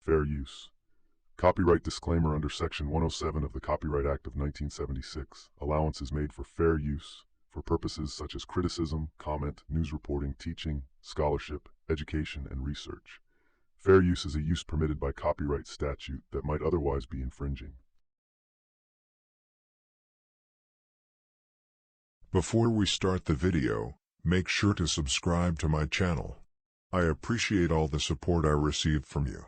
Fair use. Copyright disclaimer under Section 107 of the Copyright Act of 1976. Allowance is made for fair use for purposes such as criticism, comment, news reporting, teaching, scholarship, education, and research. Fair use is a use permitted by copyright statute that might otherwise be infringing. Before we start the video, make sure to subscribe to my channel. I appreciate all the support I received from you.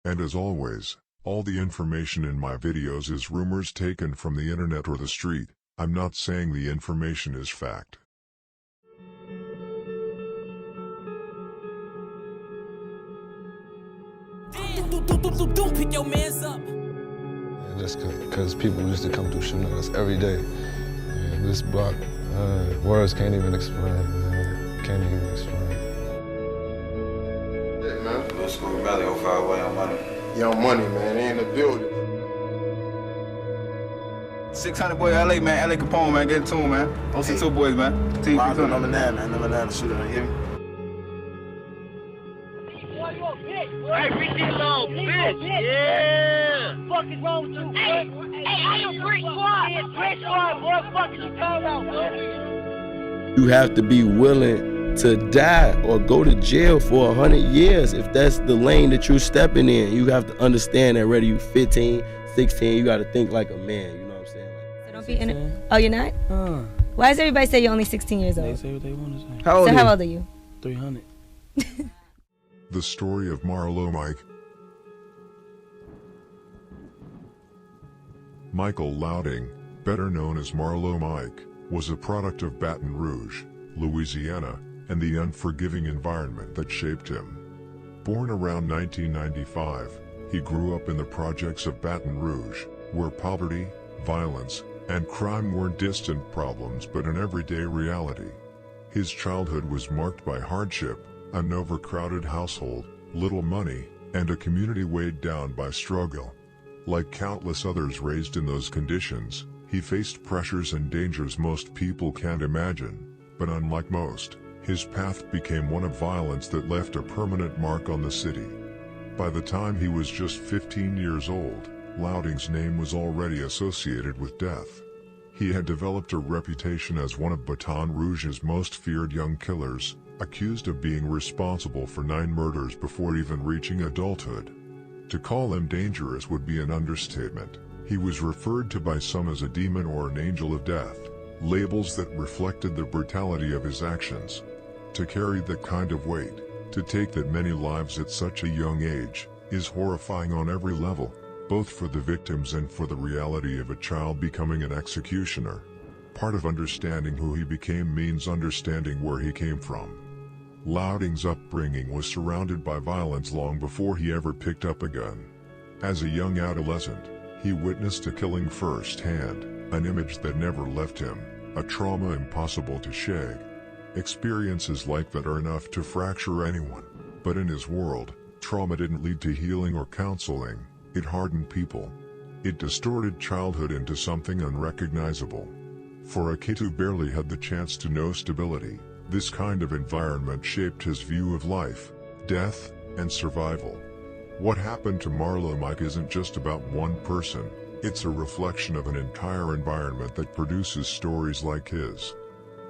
And as always, all the information in my videos is rumors taken from the internet or the street. I'm not saying the information is fact. Pick your mans up. Yeah, just because people used to come through shooting at us every day. Yeah, this block, words can't even explain, man. Can't even explain. Yeah, man. Little School Valley, 05 way on money. Young money, man. They in the building. 600 boy, LA, man. LA Capone, man. Get it to him, man. OC2 boys, man. Team Marlo, number 9, man. Number 9 shooter, you hear me? Hey, we get little bitch. Yeah. What the fuck is wrong with you? Hey, I am Brick Squad. Brick Squad, boy. What the fuck is you talking about, bro? You have to be willing to die or go to jail for 100 years if that's the lane that you're stepping in. You have to understand that whether you 15, 16, you got to think like a man. You know what I'm saying? So don't be in it. Oh, you're not? Why does everybody say you're only 16 years old? They say what they want to say. How old are you? 300. The story of Marlo Mike. Michael Louding, better known as Marlo Mike, was a product of Baton Rouge, Louisiana, and the unforgiving environment that shaped him. Born around 1995, he grew up in the projects of Baton Rouge, where poverty, violence, and crime weren't distant problems but an everyday reality. His childhood was marked by hardship, an overcrowded household, little money, and a community weighed down by struggle. Like countless others raised in those conditions, he faced pressures and dangers most people can't imagine, but unlike most, his path became one of violence that left a permanent mark on the city. By the time he was just 15 years old, Louding's name was already associated with death. He had developed a reputation as one of Baton Rouge's most feared young killers, accused of being responsible for 9 murders before even reaching adulthood. To call him dangerous would be an understatement. He was referred to by some as a demon or an angel of death, labels that reflected the brutality of his actions. To carry that kind of weight, to take that many lives at such a young age, is horrifying on every level, both for the victims and for the reality of a child becoming an executioner. Part of understanding who he became means understanding where he came from. Louding's upbringing was surrounded by violence long before he ever picked up a gun. As a young adolescent, he witnessed a killing firsthand, an image that never left him, a trauma impossible to shake. Experiences like that are enough to fracture anyone, but in his world, trauma didn't lead to healing or counseling, it hardened people. It distorted childhood into something unrecognizable. For a kid who barely had the chance to know stability, this kind of environment shaped his view of life, death, and survival. What happened to Marlo Mike isn't just about one person, it's a reflection of an entire environment that produces stories like his.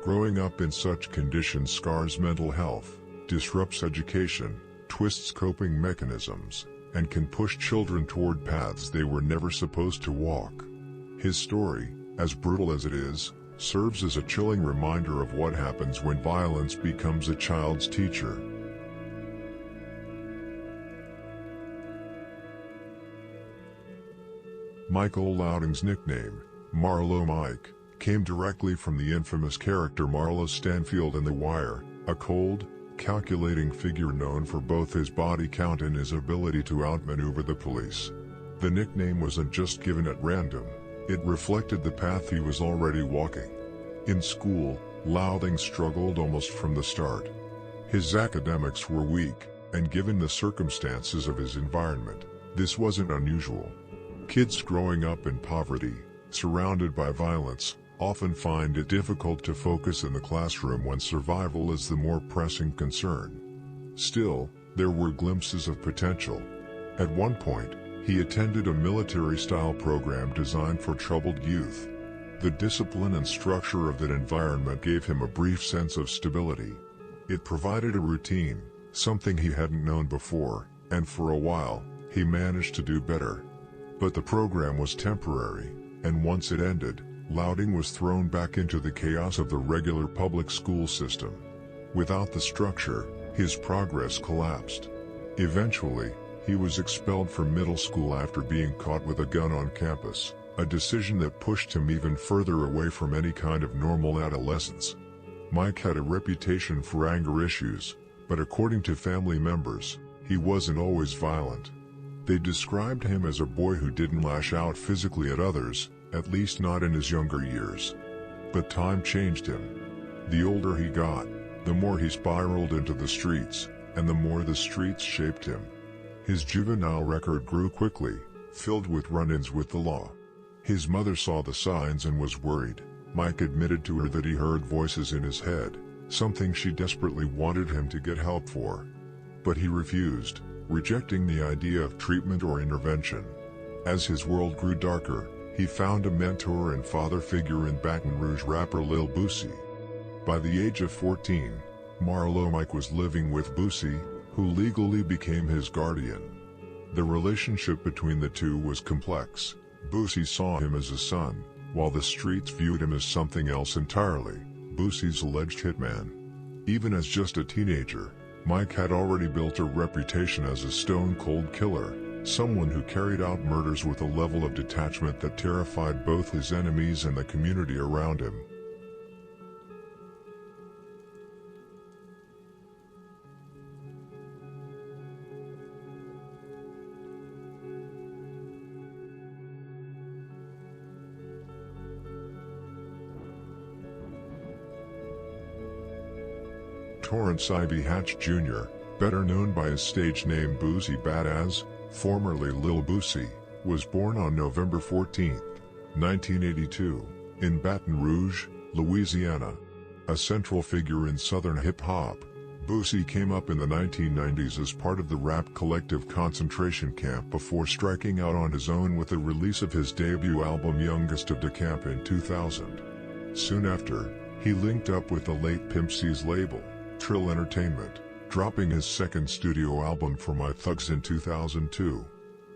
Growing up in such conditions scars mental health, disrupts education, twists coping mechanisms, and can push children toward paths they were never supposed to walk. His story, as brutal as it is, serves as a chilling reminder of what happens when violence becomes a child's teacher. Michael Louding's nickname, Marlo Mike, came directly from the infamous character Marlo Stanfield in The Wire, a cold, calculating figure known for both his body count and his ability to outmaneuver the police. The nickname wasn't just given at random. It reflected the path he was already walking. In school, Louding struggled almost from the start. His academics were weak, and given the circumstances of his environment, this wasn't unusual. Kids growing up in poverty, surrounded by violence, often find it difficult to focus in the classroom when survival is the more pressing concern. Still, there were glimpses of potential. At one point, he attended a military-style program designed for troubled youth. The discipline and structure of that environment gave him a brief sense of stability. It provided a routine, something he hadn't known before, and for a while, he managed to do better. But the program was temporary, and once it ended, Louding was thrown back into the chaos of the regular public school system. Without the structure, his progress collapsed. Eventually, he was expelled from middle school after being caught with a gun on campus, a decision that pushed him even further away from any kind of normal adolescence. Mike had a reputation for anger issues, but according to family members, he wasn't always violent. They described him as a boy who didn't lash out physically at others, at least not in his younger years. But time changed him. The older he got, the more he spiraled into the streets, and the more the streets shaped him. His juvenile record grew quickly, filled with run-ins with the law. His mother saw the signs and was worried. Mike admitted to her that he heard voices in his head, something she desperately wanted him to get help for. But he refused, rejecting the idea of treatment or intervention. As his world grew darker, he found a mentor and father figure in Baton Rouge rapper Lil Boosie. By the age of 14, Marlo Mike was living with Boosie, who legally became his guardian. The relationship between the two was complex. Boosie saw him as a son, while the streets viewed him as something else entirely, Boosie's alleged hitman. Even as just a teenager, Mike had already built a reputation as a stone-cold killer, someone who carried out murders with a level of detachment that terrified both his enemies and the community around him. Torrance Ivy Hatch Jr., better known by his stage name Boosie Badass, formerly Lil Boosie, was born on November 14, 1982, in Baton Rouge, Louisiana. A central figure in Southern hip-hop, Boosie came up in the 1990s as part of the rap collective Concentration Camp before striking out on his own with the release of his debut album Youngest of the Camp in 2000. Soon after, he linked up with the late Pimp C's label, Trill Entertainment, dropping his second studio album For My Thugs in 2002.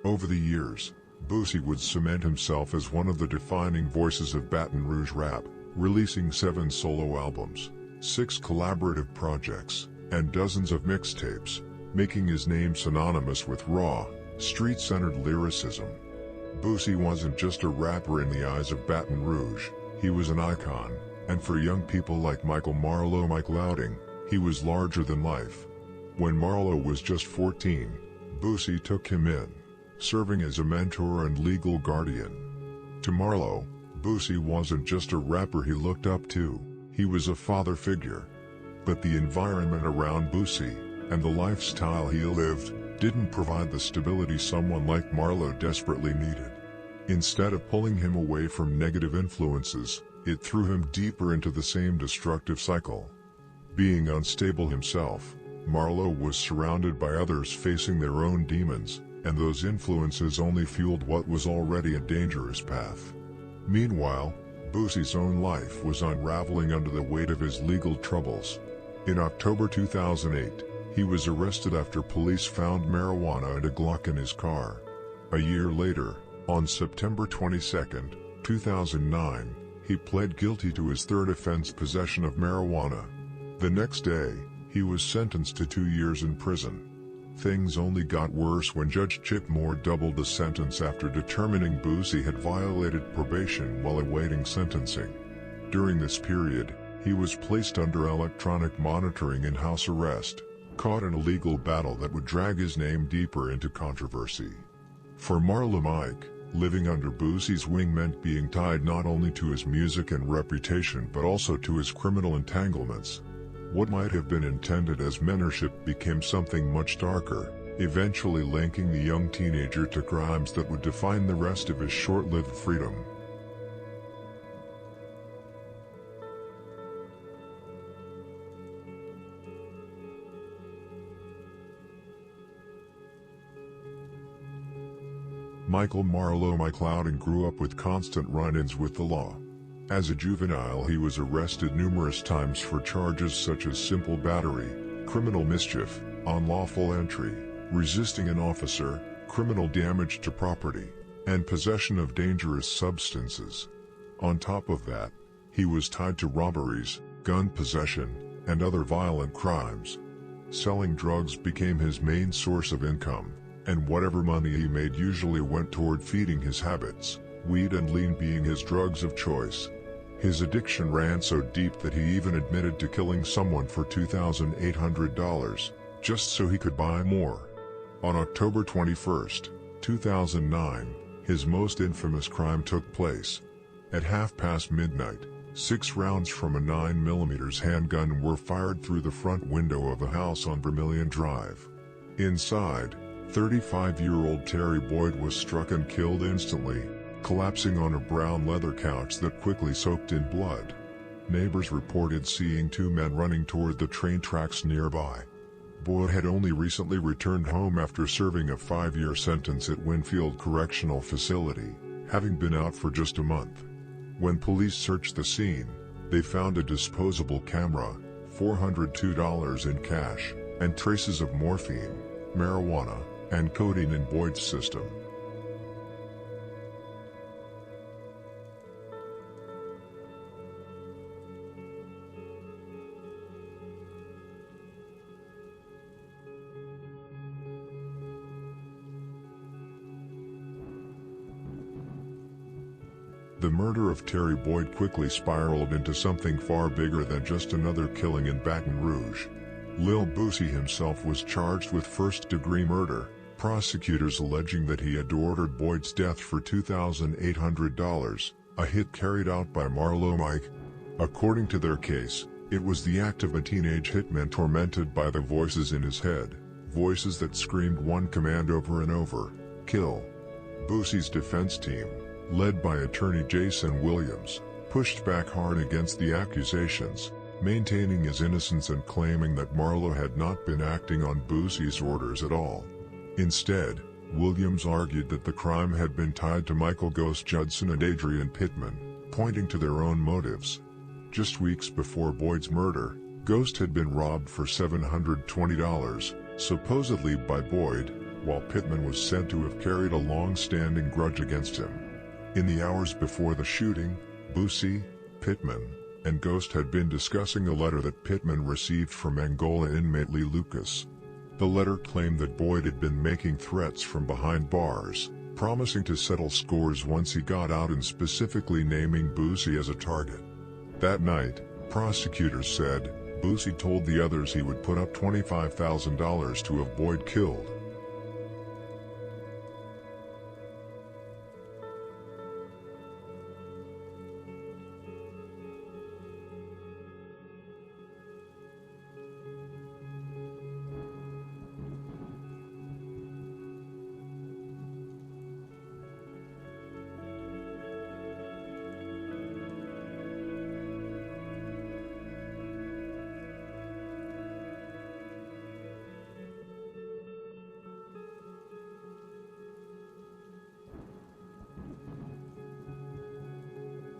Over the years, Boosie would cement himself as one of the defining voices of Baton Rouge rap, releasing 7 solo albums, 6 collaborative projects, and dozens of mixtapes, making his name synonymous with raw, street-centered lyricism. Boosie wasn't just a rapper in the eyes of Baton Rouge, he was an icon, and for young people like Marlo Mike Louding, he was larger than life. When Marlo was just 14, Boosie took him in, serving as a mentor and legal guardian. To Marlo, Boosie wasn't just a rapper he looked up to, he was a father figure. But the environment around Boosie, and the lifestyle he lived, didn't provide the stability someone like Marlo desperately needed. Instead of pulling him away from negative influences, it threw him deeper into the same destructive cycle. Being unstable himself, Marlo was surrounded by others facing their own demons, and those influences only fueled what was already a dangerous path. Meanwhile, Boosie's own life was unraveling under the weight of his legal troubles. In October 2008, he was arrested after police found marijuana and a Glock in his car. A year later, on September 22, 2009, he pled guilty to his third offense, possession of marijuana. The next day, he was sentenced to 2 years in prison. Things only got worse when Judge Chip Moore doubled the sentence after determining Boosie had violated probation while awaiting sentencing. During this period, he was placed under electronic monitoring and house arrest, caught in a legal battle that would drag his name deeper into controversy. For Marlo Mike, living under Boosie's wing meant being tied not only to his music and reputation but also to his criminal entanglements. What might have been intended as mentorship became something much darker, eventually linking the young teenager to crimes that would define the rest of his short-lived freedom. Michael Marlo Mike Loudon grew up with constant run-ins with the law. As a juvenile, he was arrested numerous times for charges such as simple battery, criminal mischief, unlawful entry, resisting an officer, criminal damage to property, and possession of dangerous substances. On top of that, he was tied to robberies, gun possession, and other violent crimes. Selling drugs became his main source of income, and whatever money he made usually went toward feeding his habits, weed and lean being his drugs of choice. His addiction ran so deep that he even admitted to killing someone for $2,800, just so he could buy more. On October 21, 2009, his most infamous crime took place. At midnight, 6 rounds from a 9mm handgun were fired through the front window of a house on Vermilion Drive. Inside, 35-year-old Terry Boyd was struck and killed instantly, collapsing on a brown leather couch that quickly soaked in blood. Neighbors reported seeing 2 men running toward the train tracks nearby. Boyd had only recently returned home after serving a 5-year sentence at Winfield Correctional Facility, having been out for just a month. When police searched the scene, they found a disposable camera, $402 in cash, and traces of morphine, marijuana, and codeine in Boyd's system. The murder of Terry Boyd quickly spiraled into something far bigger than just another killing in Baton Rouge. Lil Boosie himself was charged with first-degree murder, prosecutors alleging that he had ordered Boyd's death for $2,800, a hit carried out by Marlo Mike. According to their case, it was the act of a teenage hitman tormented by the voices in his head, voices that screamed one command over and over: kill. Boosie's defense team, led by attorney Jason Williams, pushed back hard against the accusations, maintaining his innocence and claiming that Marlo had not been acting on Boosie's orders at all. Instead, Williams argued that the crime had been tied to Michael Ghost Judson and Adrian Pittman, pointing to their own motives. Just weeks before Boyd's murder, Ghost had been robbed for $720, supposedly by Boyd, while Pittman was said to have carried a long-standing grudge against him. In the hours before the shooting, Boosie, Pittman, and Ghost had been discussing a letter that Pittman received from Angola inmate Lee Lucas. The letter claimed that Boyd had been making threats from behind bars, promising to settle scores once he got out and specifically naming Boosie as a target. That night, prosecutors said, Boosie told the others he would put up $25,000 to have Boyd killed.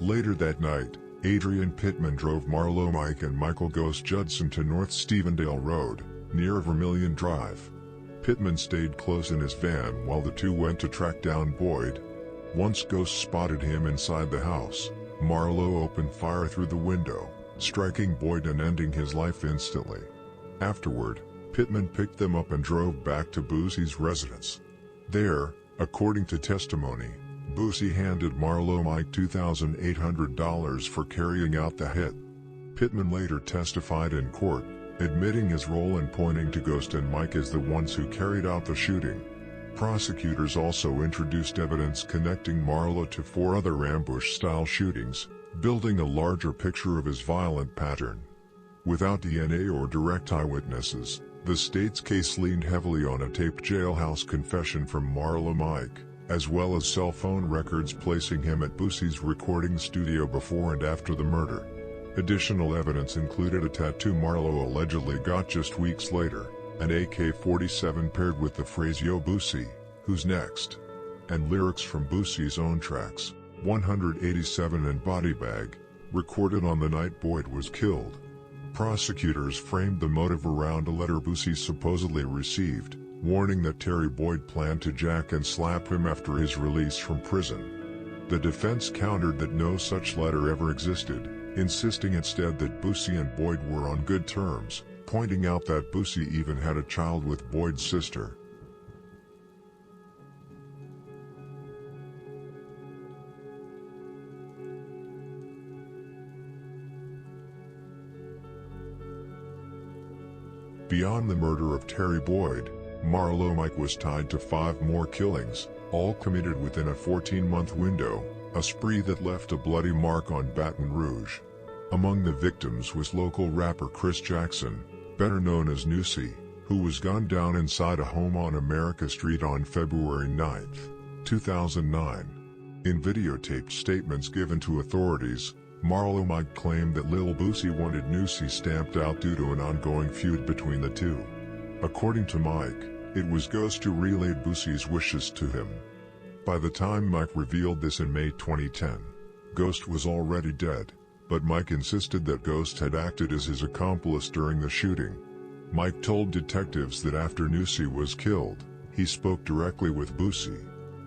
Later that night, Adrian Pittman drove Marlo Mike and Michael Ghost Judson to North Stevendale Road, near Vermilion Drive. Pittman stayed close in his van while the two went to track down Boyd. Once Ghost spotted him inside the house, Marlo opened fire through the window, striking Boyd and ending his life instantly. Afterward, Pittman picked them up and drove back to Boosie's residence. There, according to testimony, Boosie handed Marlo Mike $2,800 for carrying out the hit. Pittman later testified in court, admitting his role and pointing to Ghost and Mike as the ones who carried out the shooting. Prosecutors also introduced evidence connecting Marlo to 4 other ambush-style shootings, building a larger picture of his violent pattern. Without DNA or direct eyewitnesses, the state's case leaned heavily on a taped jailhouse confession from Marlo Mike, as well as cell phone records placing him at Boosie's recording studio before and after the murder. Additional evidence included a tattoo Marlo allegedly got just weeks later, an AK-47 paired with the phrase "Yo Boosie, who's next?" and lyrics from Boosie's own tracks, 187 and Body Bag, recorded on the night Boyd was killed. Prosecutors framed the motive around a letter Boosie supposedly received, warning that Terry Boyd planned to jack and slap him after his release from prison. The defense countered that no such letter ever existed, insisting instead that Boosie and Boyd were on good terms, pointing out that Boosie even had a child with Boyd's sister. Beyond the murder of Terry Boyd, Marlo Mike was tied to 5 more killings, all committed within a 14-month window, a spree that left a bloody mark on Baton Rouge. Among the victims was local rapper Chris Jackson, better known as Nusi, who was gunned down inside a home on America Street on February 9, 2009. In videotaped statements given to authorities, Marlo Mike claimed that Lil Boosie wanted Nusi stamped out due to an ongoing feud between the two. According to Mike, it was Ghost who relayed Boosie's wishes to him. By the time Mike revealed this in May 2010, Ghost was already dead, but Mike insisted that Ghost had acted as his accomplice during the shooting. Mike told detectives that after Nusi was killed, he spoke directly with Boosie.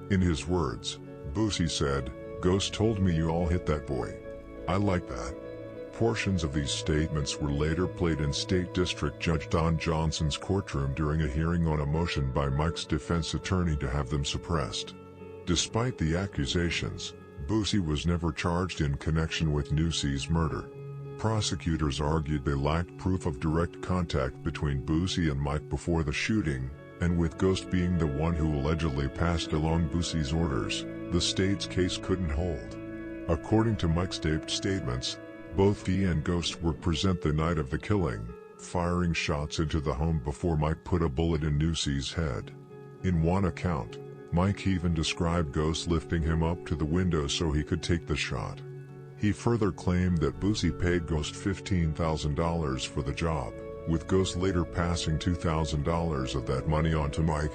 In his words, Boosie said, "Ghost told me you all hit that boy. I like that." Portions of these statements were later played in State District Judge Don Johnson's courtroom during a hearing on a motion by Mike's defense attorney to have them suppressed. Despite the accusations, Boosie was never charged in connection with Nusi's murder. Prosecutors argued they lacked proof of direct contact between Boosie and Mike before the shooting, and with Ghost being the one who allegedly passed along Boosie's orders, the state's case couldn't hold. According to Mike's taped statements, both he and Ghost were present the night of the killing, firing shots into the home before Mike put a bullet in Nusi's head. In one account, Mike even described Ghost lifting him up to the window so he could take the shot. He further claimed that Boosie paid Ghost $15,000 for the job, with Ghost later passing $2,000 of that money on to Mike.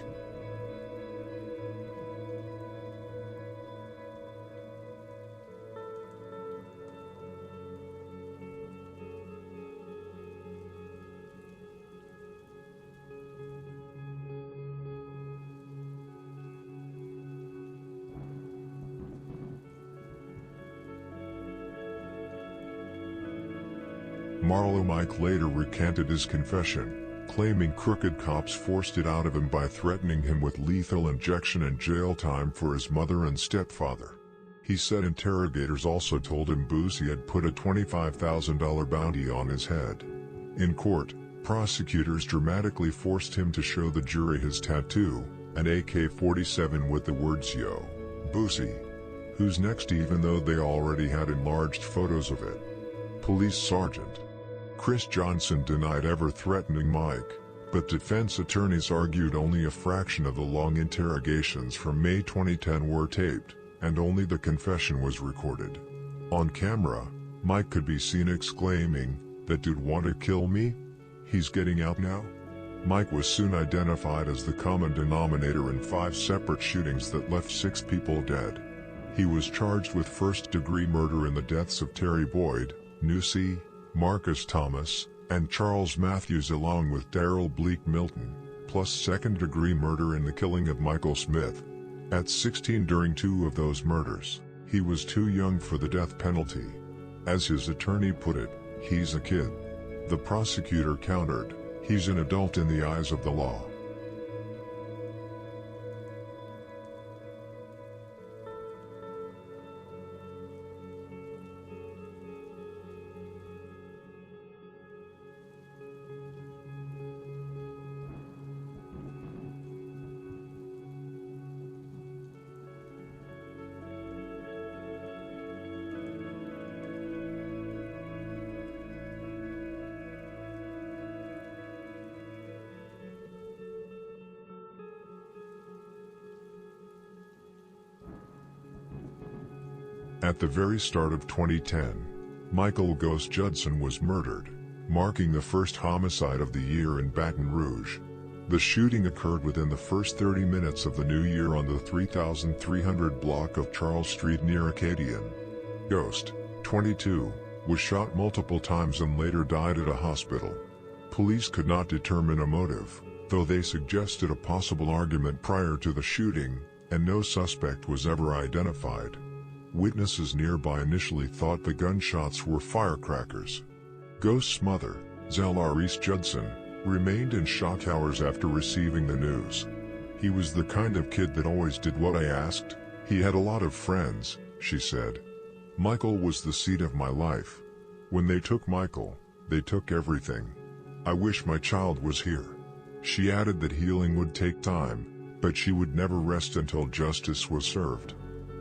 Marlo Mike later recanted his confession, claiming crooked cops forced it out of him by threatening him with lethal injection and jail time for his mother and stepfather. He said interrogators also told him Boosie had put a $25,000 bounty on his head. In court, prosecutors dramatically forced him to show the jury his tattoo, an AK-47 with the words "Yo, Boosie." Who's next, even though they already had enlarged photos of it. Police Sergeant Chris Johnson denied ever threatening Mike, but defense attorneys argued only a fraction of the long interrogations from May 2010 were taped, and only the confession was recorded. On camera, Mike could be seen exclaiming, "That dude want to kill me? He's getting out now?" Mike was soon identified as the common denominator in 5 separate shootings that left 6 people dead. He was charged with first-degree murder in the deaths of Terry Boyd, Nusi, Marcus Thomas, and Charles Matthews, along with Darrell Bleak Milton, plus second-degree murder in the killing of Michael Smith. At 16 during 2 of those murders, he was too young for the death penalty. As his attorney put it, "He's a kid." The prosecutor countered, "He's an adult in the eyes of the law." At the very start of 2010, Michael "Ghost" Judson was murdered, marking the first homicide of the year in Baton Rouge. The shooting occurred within the first 30 minutes of the new year on the 3300 block of Charles Street near Acadian. Ghost, 22, was shot multiple times and later died at a hospital. Police could not determine a motive, though they suggested a possible argument prior to the shooting, and no suspect was ever identified. Witnesses nearby initially thought the gunshots were firecrackers. Ghost's mother, Zellarice Judson, remained in shock hours after receiving the news. "He was the kind of kid that always did what I asked. He had a lot of friends," she said. "Michael was the seed of my life. When they took Michael, they took everything. I wish my child was here." She added that healing would take time, but she would never rest until justice was served.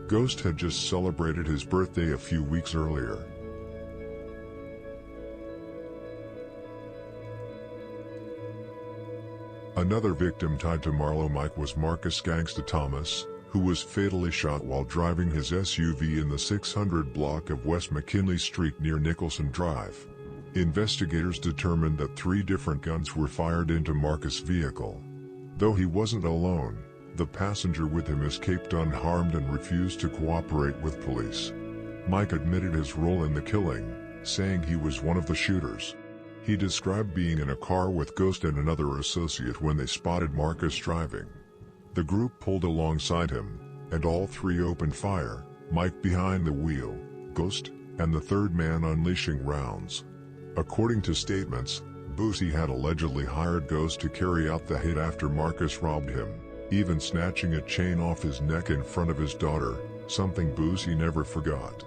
Ghost had just celebrated his birthday a few weeks earlier. Another victim tied to Marlo Mike was Marcus Gangsta Thomas, who was fatally shot while driving his SUV in the 600 block of West McKinley Street near Nicholson Drive. Investigators determined that 3 different guns were fired into Marcus' vehicle. Though he wasn't alone, the passenger with him escaped unharmed and refused to cooperate with police. Mike admitted his role in the killing, saying he was one of the shooters. He described being in a car with Ghost and another associate when they spotted Marcus driving. The group pulled alongside him, and all 3 opened fire, Mike behind the wheel, Ghost, and the third man unleashing rounds. According to statements, Boosie had allegedly hired Ghost to carry out the hit after Marcus robbed him, even snatching a chain off his neck in front of his daughter, something Boosie never forgot.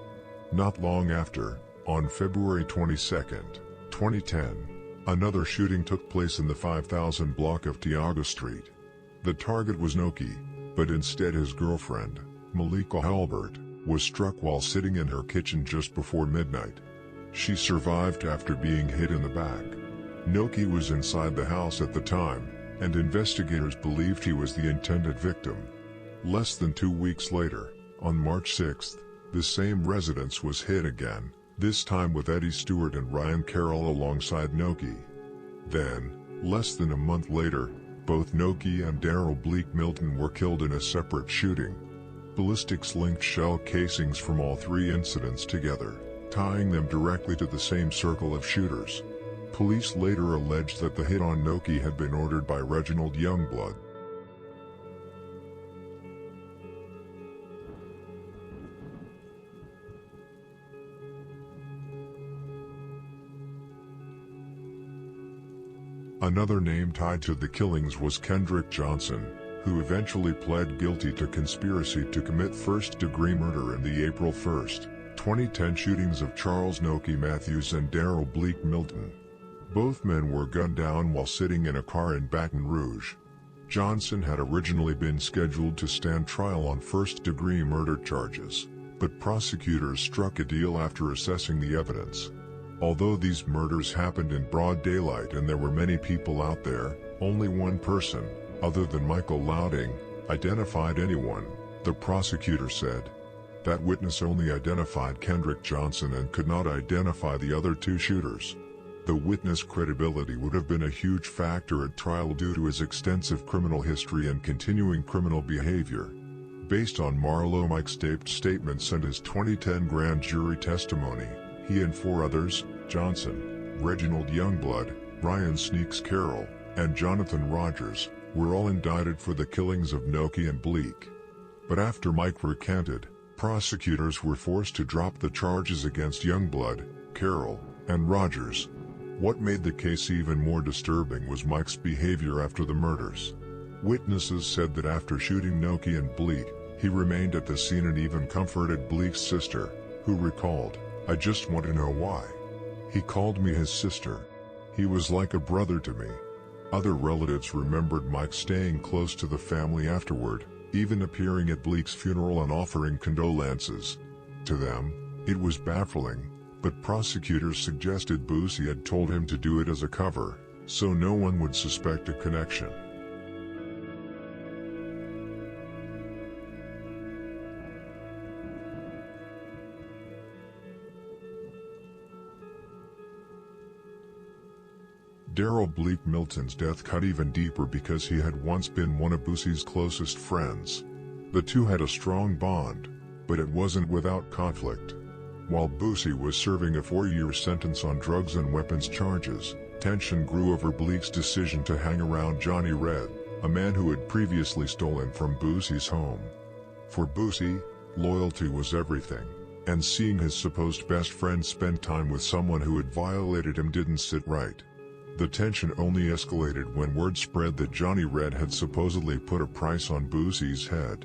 Not long after, on February 22, 2010, another shooting took place in the 5000 block of Tiago Street. The target was Noki, but instead his girlfriend, Malika Halbert, was struck while sitting in her kitchen just before midnight. She survived after being hit in the back. Noki was inside the house at the time, and investigators believed he was the intended victim. Less than 2 weeks later, on March 6, the same residence was hit again, this time with Eddie Stewart and Ryan Carroll alongside Noki. Then, less than a month later, both Noki and Daryl Bleak Milton were killed in a separate shooting. Ballistics linked shell casings from all 3 incidents together, tying them directly to the same circle of shooters. Police later alleged that the hit on Noki had been ordered by Reginald Youngblood. Another name tied to the killings was Kendrick Johnson, who eventually pled guilty to conspiracy to commit first-degree murder in the April 1, 2010 shootings of Charles Noki Matthews and Daryl Bleak Milton. Both men were gunned down while sitting in a car in Baton Rouge. Johnson had originally been scheduled to stand trial on first-degree murder charges, but prosecutors struck a deal after assessing the evidence. Although these murders happened in broad daylight and there were many people out there, only one person, other than Michael Louding, identified anyone, the prosecutor said. That witness only identified Kendrick Johnson and could not identify the other 2 shooters. The witness credibility would have been a huge factor at trial due to his extensive criminal history and continuing criminal behavior. Based on Marlo Mike's taped statements and his 2010 grand jury testimony, he and 4 others, Johnson, Reginald Youngblood, Ryan Sneaks Carroll, and Jonathan Rogers, were all indicted for the killings of Noki and Bleak. But after Mike recanted, prosecutors were forced to drop the charges against Youngblood, Carroll, and Rogers. What made the case even more disturbing was Mike's behavior after the murders. Witnesses said that after shooting Noki and Bleak, he remained at the scene and even comforted Bleak's sister, who recalled, "I just want to know why. He called me his sister. He was like a brother to me." Other relatives remembered Mike staying close to the family afterward, even appearing at Bleak's funeral and offering condolences. To them, it was baffling, but prosecutors suggested Boosie had told him to do it as a cover, so no one would suspect a connection. Daryl Bleak Milton's death cut even deeper because he had once been one of Boosie's closest friends. The two had a strong bond, but it wasn't without conflict. While Boosie was serving a 4-year sentence on drugs and weapons charges, tension grew over Bleak's decision to hang around Johnny Red, a man who had previously stolen from Boosie's home. For Boosie, loyalty was everything, and seeing his supposed best friend spend time with someone who had violated him didn't sit right. The tension only escalated when word spread that Johnny Red had supposedly put a price on Boosie's head.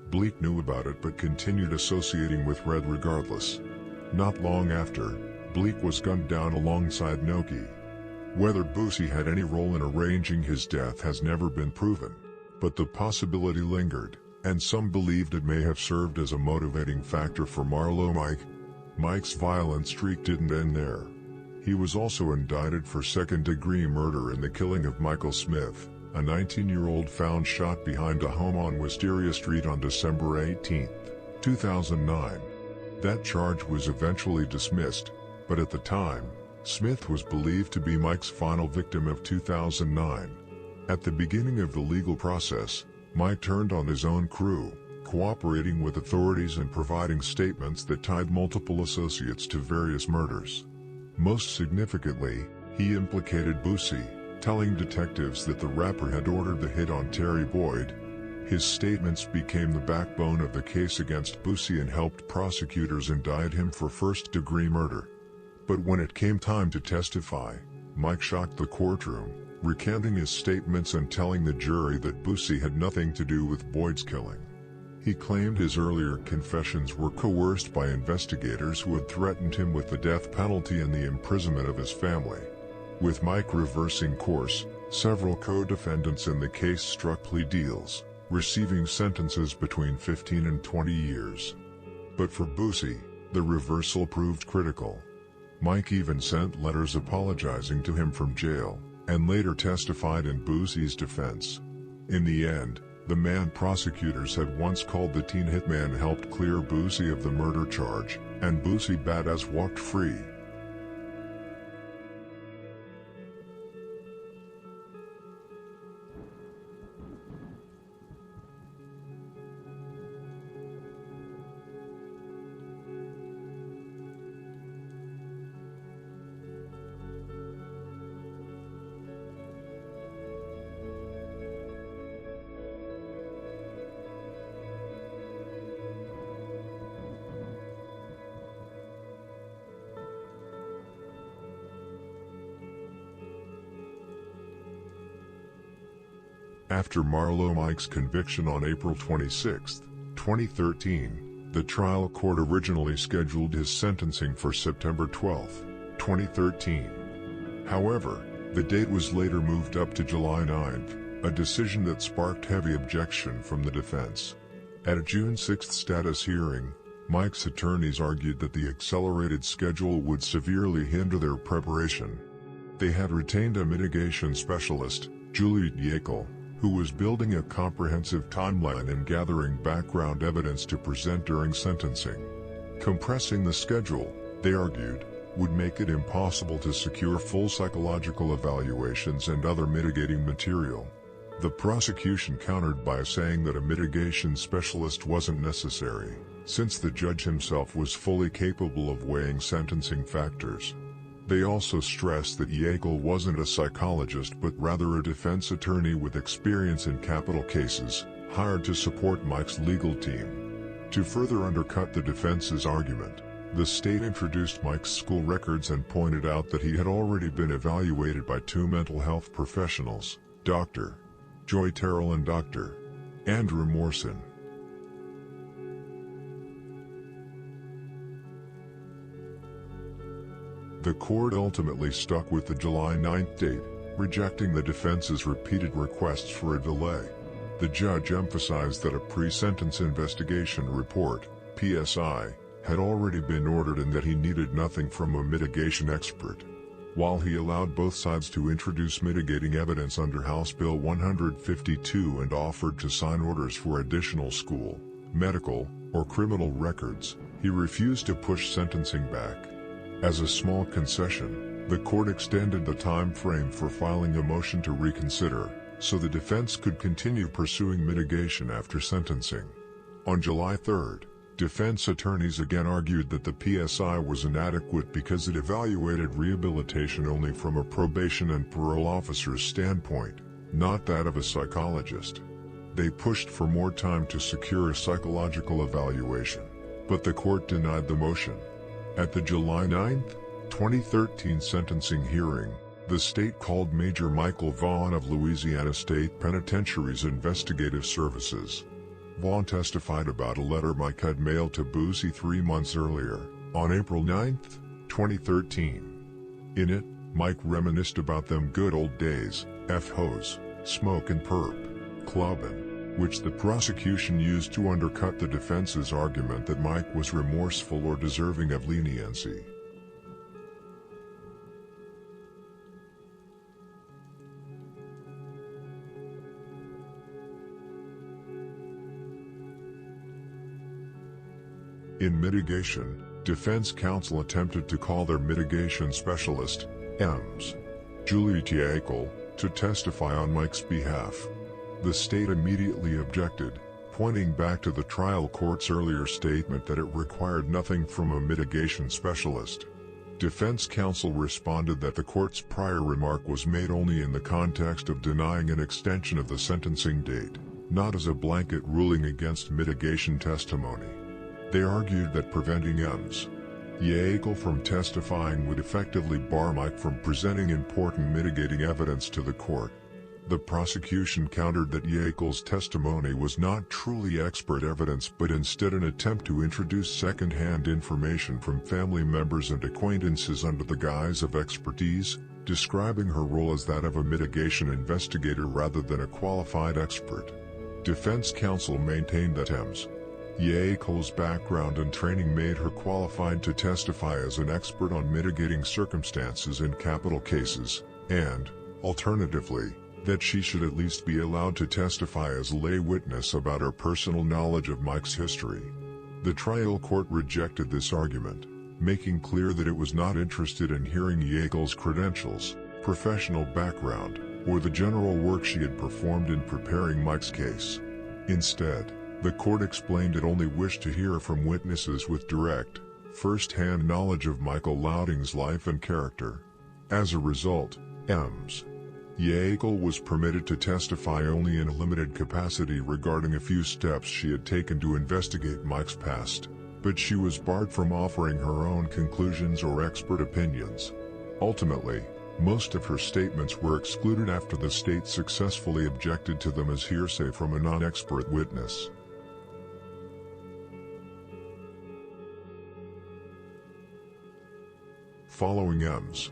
Bleak knew about it but continued associating with Red regardless. Not long after, Bleak was gunned down alongside Noki. Whether Boosie had any role in arranging his death has never been proven, but the possibility lingered, and some believed it may have served as a motivating factor for Marlo Mike. Mike's violent streak didn't end there. He was also indicted for second-degree murder in the killing of Michael Smith, a 19-year-old found shot behind a home on Wisteria Street on December 18, 2009. That charge was eventually dismissed, but at the time, Smith was believed to be Mike's final victim of 2009. At the beginning of the legal process, Mike turned on his own crew, cooperating with authorities and providing statements that tied multiple associates to various murders. Most significantly, he implicated Boosie, telling detectives that the rapper had ordered the hit on Terry Boyd. His statements became the backbone of the case against Boosie and helped prosecutors indict him for first-degree murder. But when it came time to testify, Mike shocked the courtroom, recanting his statements and telling the jury that Boosie had nothing to do with Boyd's killing. He claimed his earlier confessions were coerced by investigators who had threatened him with the death penalty and the imprisonment of his family. With Mike reversing course, several co-defendants in the case struck plea deals, receiving sentences between 15 and 20 years. But for Boosie, the reversal proved critical. Mike even sent letters apologizing to him from jail, and later testified in Boosie's defense. In the end, the man prosecutors had once called the teen hitman helped clear Boosie of the murder charge, and Boosie badass walked free. After Marlo Mike's conviction on April 26, 2013, the trial court originally scheduled his sentencing for September 12, 2013. However, the date was later moved up to July 9, a decision that sparked heavy objection from the defense. At a June 6 status hearing, Mike's attorneys argued that the accelerated schedule would severely hinder their preparation. They had retained a mitigation specialist, Juliet Yakel, who was building a comprehensive timeline and gathering background evidence to present during sentencing. Compressing the schedule, they argued, would make it impossible to secure full psychological evaluations and other mitigating material. The prosecution countered by saying that a mitigation specialist wasn't necessary, since the judge himself was fully capable of weighing sentencing factors. They also stressed that Yakel wasn't a psychologist but rather a defense attorney with experience in capital cases, hired to support Mike's legal team. To further undercut the defense's argument, the state introduced Mike's school records and pointed out that he had already been evaluated by two mental health professionals, Dr. Joy Terrell and Dr. Andrew Morrison. The court ultimately stuck with the July 9 date, rejecting the defense's repeated requests for a delay. The judge emphasized that a pre-sentence investigation report, PSI, had already been ordered and that he needed nothing from a mitigation expert. While he allowed both sides to introduce mitigating evidence under House Bill 152 and offered to sign orders for additional school, medical, or criminal records, he refused to push sentencing back. As a small concession, The court extended the time frame for filing a motion to reconsider, so the defense could continue pursuing mitigation after sentencing. On July 3rd, defense attorneys again argued that the PSI was inadequate because it evaluated rehabilitation only from a probation and parole officer's standpoint, not that of a psychologist. They pushed for more time to secure a psychological evaluation, but the court denied the motion. At the July 9, 2013 sentencing hearing, the state called Major Michael Vaughn of Louisiana State Penitentiary's investigative services. Vaughn testified about a letter Mike had mailed to Boosie 3 months earlier, on April 9, 2013. In it, Mike reminisced about them good old days, F-hoes, smoke and perp, clubbing, which the prosecution used to undercut the defense's argument that Mike was remorseful or deserving of leniency. In mitigation, defense counsel attempted to call their mitigation specialist, Ms. Julie Theatrical, to testify on Mike's behalf. The state immediately objected, pointing back to the trial court's earlier statement that it required nothing from a mitigation specialist. Defense counsel responded that the court's prior remark was made only in the context of denying an extension of the sentencing date, not as a blanket ruling against mitigation testimony. They argued that preventing Ms. Theatrical from testifying would effectively bar Mike from presenting important mitigating evidence to the court. The prosecution countered that Theatrical's testimony was not truly expert evidence but instead an attempt to introduce second-hand information from family members and acquaintances under the guise of expertise, describing her role as that of a mitigation investigator rather than a qualified expert. Defense counsel maintained that Ms. Theatrical's background and training made her qualified to testify as an expert on mitigating circumstances in capital cases, and, alternatively, that she should at least be allowed to testify as a lay witness about her personal knowledge of Mike's history. The trial court rejected this argument, making clear that it was not interested in hearing Theatrical's credentials, professional background, or the general work she had performed in preparing Mike's case. Instead, the court explained it only wished to hear from witnesses with direct, first-hand knowledge of Michael Louding's life and character. As a result, Ms. Theatrical was permitted to testify only in a limited capacity regarding a few steps she had taken to investigate Mike's past, but she was barred from offering her own conclusions or expert opinions. Ultimately, most of her statements were excluded after the state successfully objected to them as hearsay from a non-expert witness. Following Ms.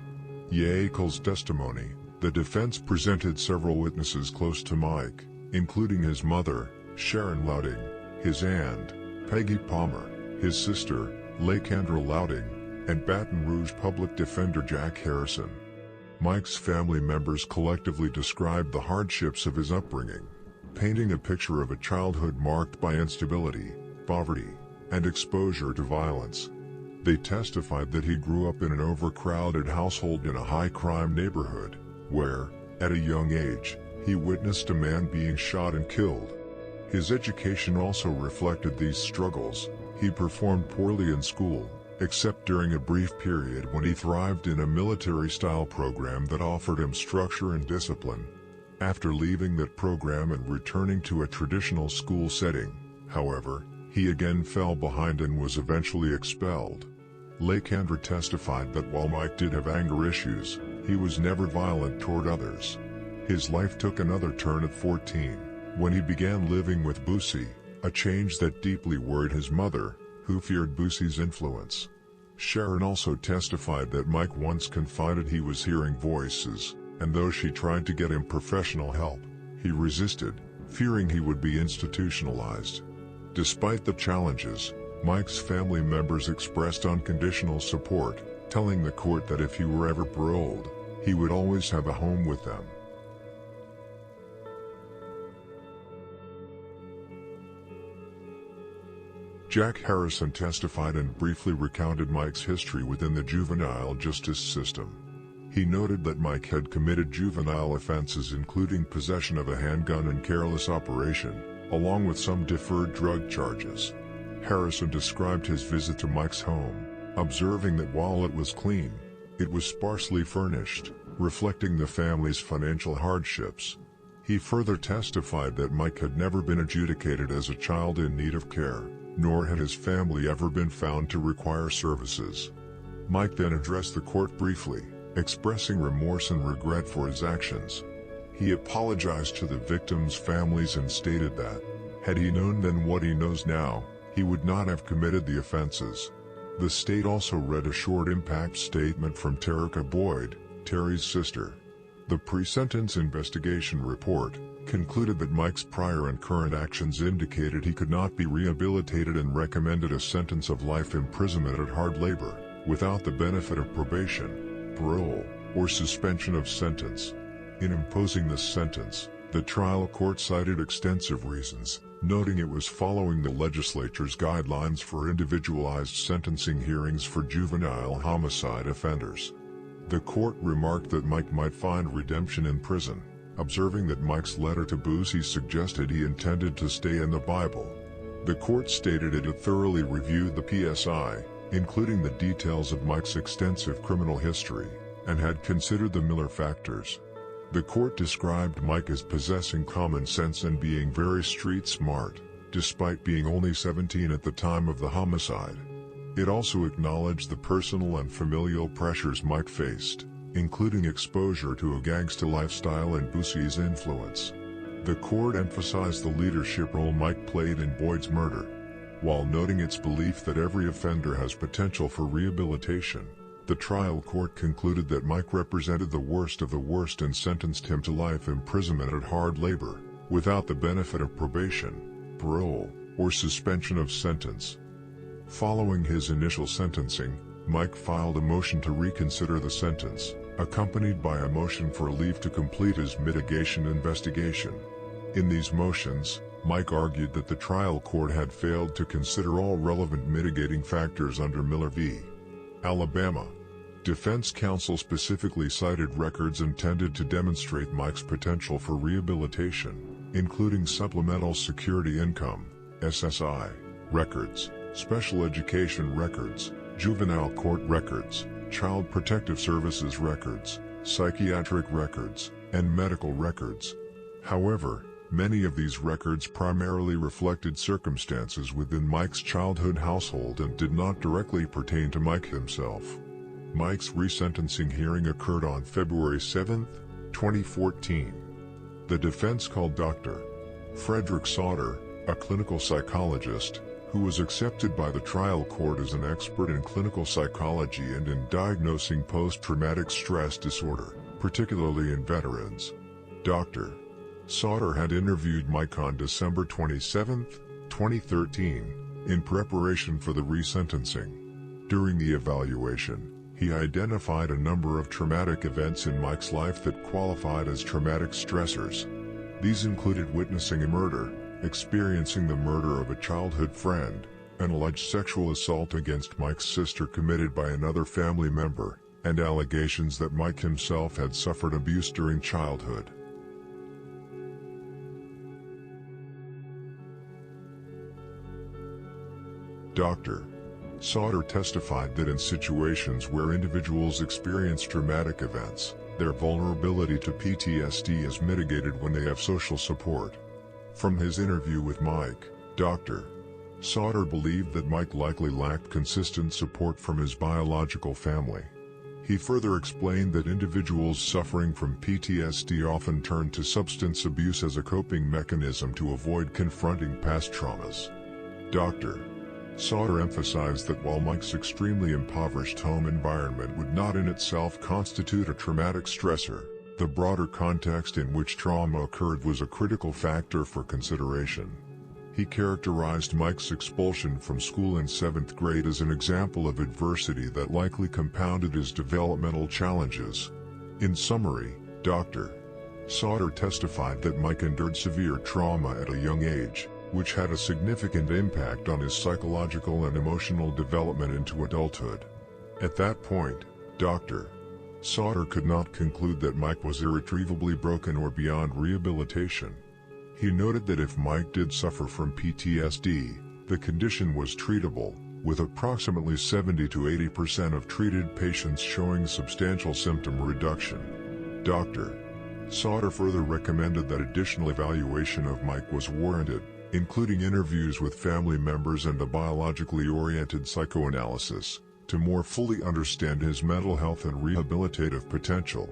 Theatrical's testimony, the defense presented several witnesses close to Mike, including his mother, Sharon Louding, his aunt, Peggy Palmer, his sister, Lakendra Louding, and Baton Rouge Public Defender Jack Harrison. Mike's family members collectively described the hardships of his upbringing, painting a picture of a childhood marked by instability, poverty, and exposure to violence. They testified that he grew up in an overcrowded household in a high-crime neighborhood, where, at a young age, he witnessed a man being shot and killed. His education also reflected these struggles. He performed poorly in school, except during a brief period when he thrived in a military-style program that offered him structure and discipline. After leaving that program and returning to a traditional school setting, however, he again fell behind and was eventually expelled. Lakendra testified that while Mike did have anger issues, he was never violent toward others. His life took another turn at 14, when he began living with Boosie, a change that deeply worried his mother, who feared Boosie's influence. Sharon also testified that Mike once confided he was hearing voices, and though she tried to get him professional help, he resisted, fearing he would be institutionalized. Despite the challenges, Mike's family members expressed unconditional support, telling the court that if he were ever paroled, he would always have a home with them. Jack Harrison testified and briefly recounted Mike's history within the juvenile justice system. He noted that Mike had committed juvenile offenses including possession of a handgun and careless operation, along with some deferred drug charges. Harrison described his visit to Mike's home, observing that while it was clean, it was sparsely furnished, reflecting the family's financial hardships. He further testified that Mike had never been adjudicated as a child in need of care, nor had his family ever been found to require services. Mike then addressed the court briefly, expressing remorse and regret for his actions. He apologized to the victims' families and stated that, had he known then what he knows now, he would not have committed the offenses. The state also read a short impact statement from Terica Boyd, Terry's sister. The pre-sentence investigation report concluded that Mike's prior and current actions indicated he could not be rehabilitated and recommended a sentence of life imprisonment at hard labor, without the benefit of probation, parole, or suspension of sentence. In imposing this sentence, the trial court cited extensive reasons, noting it was following the legislature's guidelines for individualized sentencing hearings for juvenile homicide offenders. The court remarked that Mike might find redemption in prison, observing that Mike's letter to Boosie suggested he intended to stay in the Bible. The court stated it had thoroughly reviewed the PSI, including the details of Mike's extensive criminal history, and had considered the Miller factors. The court described Mike as possessing common sense and being very street smart, despite being only 17 at the time of the homicide. It also acknowledged the personal and familial pressures Mike faced, including exposure to a gangsta lifestyle and Boosie's influence. The court emphasized the leadership role Mike played in Boyd's murder. While noting its belief that every offender has potential for rehabilitation, the trial court concluded that Mike represented the worst of the worst and sentenced him to life imprisonment at hard labor, without the benefit of probation, parole, or suspension of sentence. Following his initial sentencing, Mike filed a motion to reconsider the sentence, accompanied by a motion for leave to complete his mitigation investigation. In these motions, Mike argued that the trial court had failed to consider all relevant mitigating factors under Miller v. Alabama. Defense counsel specifically cited records intended to demonstrate Mike's potential for rehabilitation, including supplemental security income, SSI, records, special education records, juvenile court records, child protective services records, psychiatric records, and medical records. However, many of these records primarily reflected circumstances within Mike's childhood household and did not directly pertain to Mike himself. Mike's resentencing hearing occurred on February 7, 2014. The defense called Dr. Frederick Sauter, a clinical psychologist, who was accepted by the trial court as an expert in clinical psychology and in diagnosing post-traumatic stress disorder, particularly in veterans. Dr. Sauter had interviewed Mike on December 27, 2013, in preparation for the resentencing. During the evaluation, he identified a number of traumatic events in Mike's life that qualified as traumatic stressors. These included witnessing a murder, experiencing the murder of a childhood friend, an alleged sexual assault against Mike's sister committed by another family member, and allegations that Mike himself had suffered abuse during childhood. Dr. Sauter testified that in situations where individuals experience traumatic events, their vulnerability to PTSD is mitigated when they have social support. From his interview with Mike, Dr. Sauter believed that Mike likely lacked consistent support from his biological family. He further explained that individuals suffering from PTSD often turn to substance abuse as a coping mechanism to avoid confronting past traumas. Dr. Sauter emphasized that while Mike's extremely impoverished home environment would not in itself constitute a traumatic stressor, the broader context in which trauma occurred was a critical factor for consideration. He characterized Mike's expulsion from school in 7th grade as an example of adversity that likely compounded his developmental challenges. In summary, Dr. Sauter testified that Mike endured severe trauma at a young age, which had a significant impact on his psychological and emotional development into adulthood. At that point, Dr. Sauter could not conclude that Mike was irretrievably broken or beyond rehabilitation. He noted that if Mike did suffer from PTSD, the condition was treatable, with approximately 70 to 80% of treated patients showing substantial symptom reduction. Dr. Sauter further recommended that additional evaluation of Mike was warranted, including interviews with family members and a biologically oriented psychoanalysis, to more fully understand his mental health and rehabilitative potential.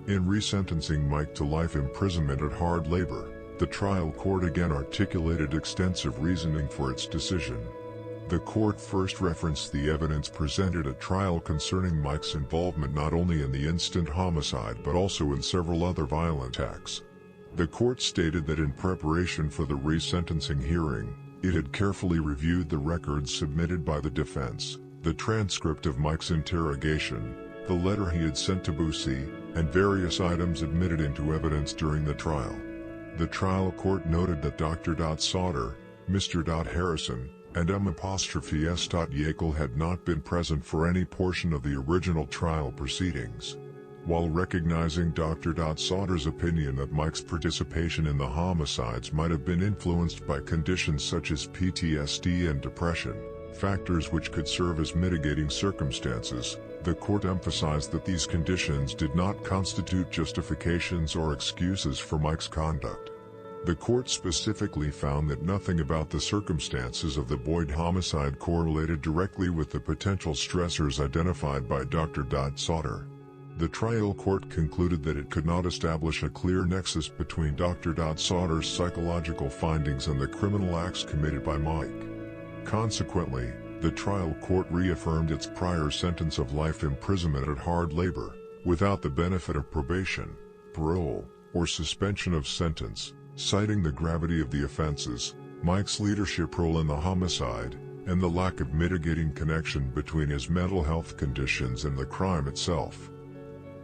In resentencing Mike to life imprisonment at hard labor, the trial court again articulated extensive reasoning for its decision. The court first referenced the evidence presented at trial concerning Mike's involvement not only in the instant homicide but also in several other violent acts. The court stated that in preparation for the resentencing hearing, it had carefully reviewed the records submitted by the defense, the transcript of Mike's interrogation, the letter he had sent to Boosie, and various items admitted into evidence during the trial. The trial court noted that Dr. Sauter, Mr. Harrison, and M'(S) Yekel had not been present for any portion of the original trial proceedings. While recognizing Dr. Sauter's opinion that Mike's participation in the homicides might have been influenced by conditions such as PTSD and depression, factors which could serve as mitigating circumstances, the court emphasized that these conditions did not constitute justifications or excuses for Mike's conduct. The court specifically found that nothing about the circumstances of the Boyd homicide correlated directly with the potential stressors identified by Dr. Sauter. The trial court concluded that it could not establish a clear nexus between Dr. Sauter's psychological findings and the criminal acts committed by Mike. Consequently, the trial court reaffirmed its prior sentence of life imprisonment at hard labor, without the benefit of probation, parole, or suspension of sentence, citing the gravity of the offenses, Mike's leadership role in the homicide, and the lack of mitigating connection between his mental health conditions and the crime itself.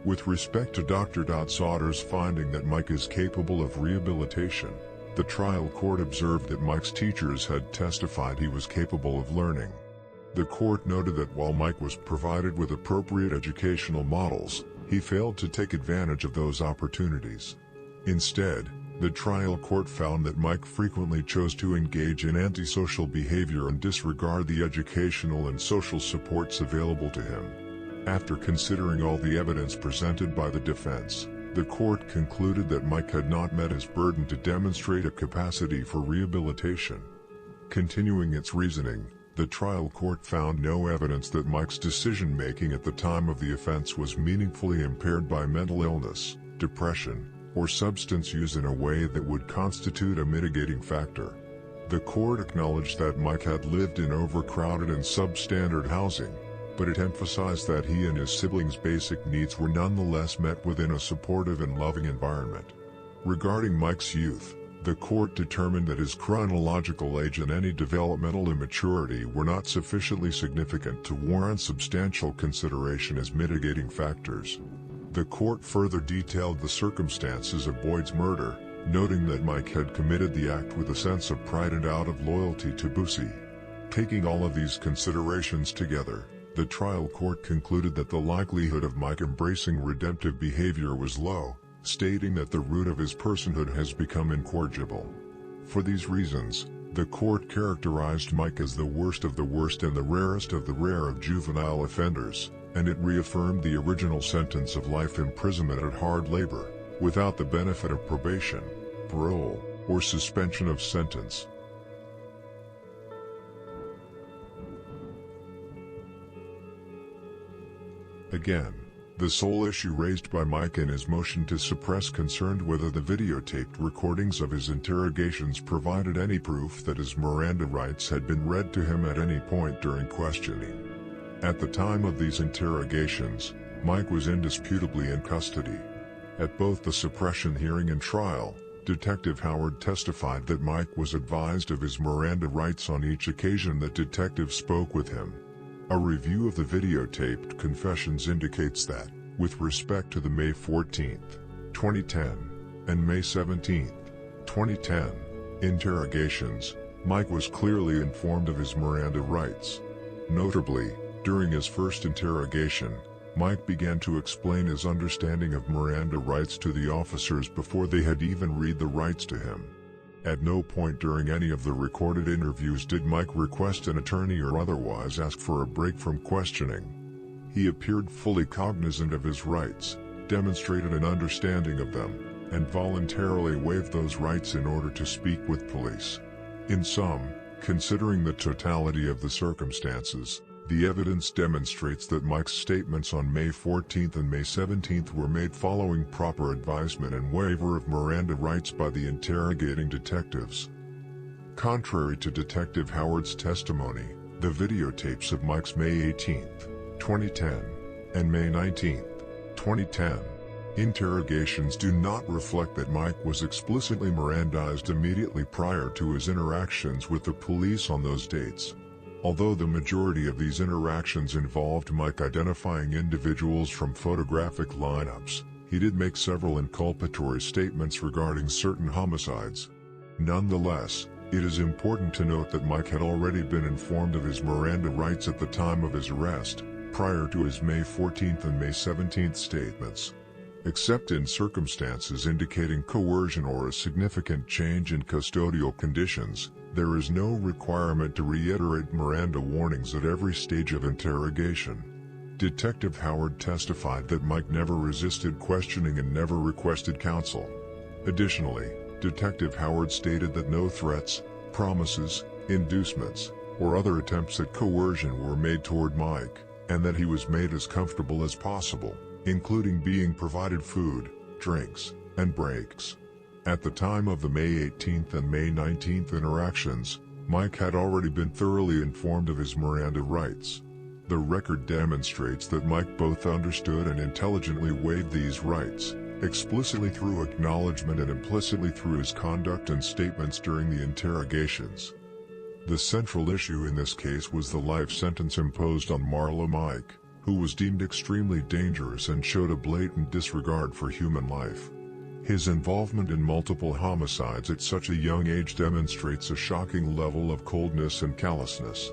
With respect to Dr. Sauter's finding that Mike is capable of rehabilitation, the trial court observed that Mike's teachers had testified he was capable of learning. The court noted that while Mike was provided with appropriate educational models, he failed to take advantage of those opportunities. Instead, the trial court found that Mike frequently chose to engage in antisocial behavior and disregard the educational and social supports available to him. After considering all the evidence presented by the defense, the court concluded that Mike had not met his burden to demonstrate a capacity for rehabilitation. Continuing its reasoning, the trial court found no evidence that Mike's decision-making at the time of the offense was meaningfully impaired by mental illness, depression, or substance use in a way that would constitute a mitigating factor. The court acknowledged that Mike had lived in overcrowded and substandard housing, but it emphasized that he and his siblings' basic needs were nonetheless met within a supportive and loving environment. Regarding Mike's youth, the court determined that his chronological age and any developmental immaturity were not sufficiently significant to warrant substantial consideration as mitigating factors. The court further detailed the circumstances of Boyd's murder, noting that Mike had committed the act with a sense of pride and out of loyalty to Boosie. Taking all of these considerations together, the trial court concluded that the likelihood of Mike embracing redemptive behavior was low, stating that the root of his personhood has become incorrigible. For these reasons, the court characterized Mike as the worst of the worst and the rarest of the rare of juvenile offenders, and it reaffirmed the original sentence of life imprisonment at hard labor, without the benefit of probation, parole, or suspension of sentence. Again, the sole issue raised by Mike in his motion to suppress concerned whether the videotaped recordings of his interrogations provided any proof that his Miranda rights had been read to him at any point during questioning. At the time of these interrogations, Mike was indisputably in custody. At both the suppression hearing and trial, Detective Howard testified that Mike was advised of his Miranda rights on each occasion that detectives spoke with him. A review of the videotaped confessions indicates that, with respect to the May 14, 2010, and May 17, 2010, interrogations, Mike was clearly informed of his Miranda rights. Notably, during his first interrogation, Mike began to explain his understanding of Miranda rights to the officers before they had even read the rights to him. At no point during any of the recorded interviews did Mike request an attorney or otherwise ask for a break from questioning. He appeared fully cognizant of his rights, demonstrated an understanding of them, and voluntarily waived those rights in order to speak with police. In sum, considering the totality of the circumstances, the evidence demonstrates that Mike's statements on May 14th and May 17th were made following proper advisement and waiver of Miranda rights by the interrogating detectives. Contrary to Detective Howard's testimony, the videotapes of Mike's May 18th, 2010, and May 19th, 2010, interrogations do not reflect that Mike was explicitly Mirandized immediately prior to his interactions with the police on those dates. Although the majority of these interactions involved Mike identifying individuals from photographic lineups, he did make several inculpatory statements regarding certain homicides. Nonetheless, it is important to note that Mike had already been informed of his Miranda rights at the time of his arrest, prior to his May 14th and May 17th statements. Except in circumstances indicating coercion or a significant change in custodial conditions, there is no requirement to reiterate Miranda warnings at every stage of interrogation. Detective Howard testified that Mike never resisted questioning and never requested counsel. Additionally, Detective Howard stated that no threats, promises, inducements, or other attempts at coercion were made toward Mike, and that he was made as comfortable as possible, including being provided food, drinks, and breaks. At the time of the May 18th and May 19th interactions, Mike had already been thoroughly informed of his Miranda rights. The record demonstrates that Mike both understood and intelligently waived these rights, explicitly through acknowledgement and implicitly through his conduct and statements during the interrogations. The central issue in this case was the life sentence imposed on Marlo Mike, who was deemed extremely dangerous and showed a blatant disregard for human life. His involvement in multiple homicides at such a young age demonstrates a shocking level of coldness and callousness.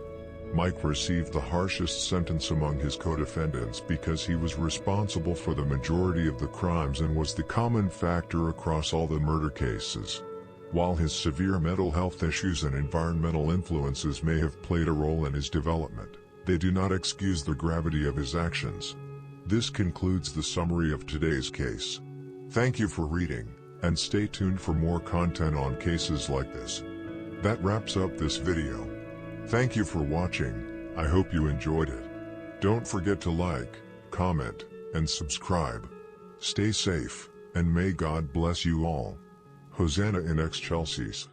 Mike received the harshest sentence among his co-defendants because he was responsible for the majority of the crimes and was the common factor across all the murder cases. While his severe mental health issues and environmental influences may have played a role in his development, they do not excuse the gravity of his actions. This concludes the summary of today's case. Thank you for reading, and stay tuned for more content on cases like this. That wraps up this video. Thank you for watching. I hope you enjoyed it. Don't forget to like, comment, and subscribe. Stay safe, and may God bless you all. Hosanna in excelsis.